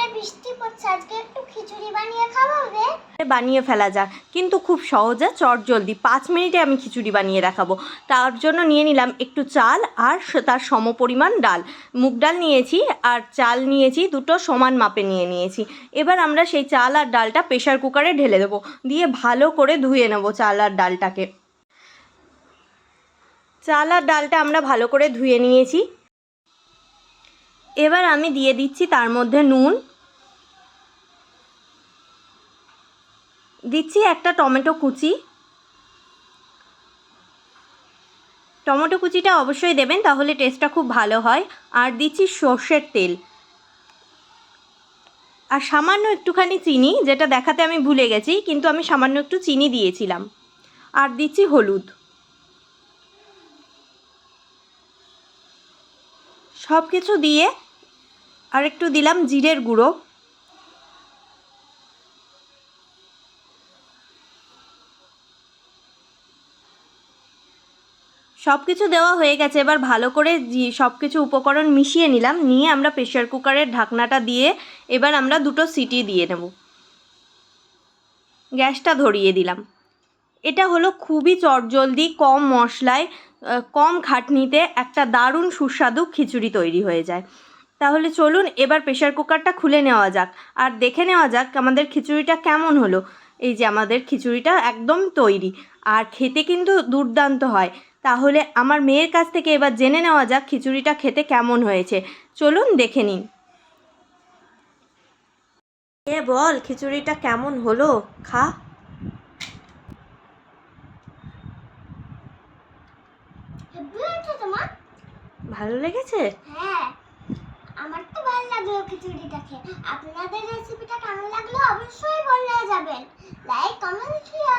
বাইরে বৃষ্টি পড়ছে, আজকে একটু খিচুড়ি বানিয়ে খাওয়াবে? বানিয়ে ফেলা যাক, কিন্তু খুব সহজে চটজলদি 5 মিনিটে আমি খিচুড়ি বানিয়ে দেখাবো। তার জন্য নিয়ে নিলাম একটু চাল আর তার সমপরিমাণ ডাল। মুগ ডাল নিয়েছি আর চাল নিয়েছি, দুটো সমান মাপে নিয়েছি। এবার আমরা সেই চাল আর ডালটা প্রেশার কুকারে ঢেলে দেবো, দিয়ে ভালো করে ধুয়ে নেবো চাল আর ডালটাকে। চাল আর ডালটা আমরা ভালো করে ধুয়ে নিয়েছি। এবার আমি দিয়ে দিচ্ছি তার মধ্যে নুন, দিচ্ছি একটা টমেটো কুচি। টমেটো কুচিটা অবশ্যই দেবেন, তাহলে টেস্টটা খুব ভালো হয়। আর দিচ্ছি সর্ষের তেল আর সামান্য একটুখানি চিনি, যেটা দেখাতে আমি ভুলে গেছি, কিন্তু আমি সামান্য একটু চিনি দিয়েছিলাম। আর দিচ্ছি হলুদ। সব কিছু দিয়ে আর একটু দিলাম জিরের গুঁড়ো। সব কিছু দেওয়া হয়ে গেছে। এবার ভালো করে সব কিছু উপকরণ মিশিয়ে নিলাম, নিয়ে আমরা প্রেশার কুকারের ঢাকনাটা দিয়ে এবার আমরা 2টো সিটি দিয়ে নেব। গ্যাসটা ধরিয়ে দিলাম। এটা হলো খুবই চটজলদি, কম মশলায়, কম খাটনিতে একটা দারুণ সুস্বাদু খিচুড়ি তৈরি হয়ে যায়। তাহলে চলুন এবার প্রেশার কুকারটা খুলে নেওয়া যাক আর দেখে নেওয়া যাক আমাদের খিচুড়িটা কেমন হলো। এই যে আমাদের খিচুড়িটা একদম তৈরি, আর খেতে কিন্তু দুর্দান্ত হয়। তাহলে আমার মেয়ের কাছ থেকে এবার জেনে নেওয়া যাক খিচুড়িটা খেতে কেমন হয়েছে। চলুন দেখে নিন। বল খিচুড়িটা কেমন হলো, খা। তোমার ভালো লেগেছে? হ্যাঁ, আমার তো ভালো লাগলো খিচুড়িটা খেয়ে। আপনাদের রেসিপিটা কেমন লাগলো অবশ্যই বলে যাবেন। Like, comment, share.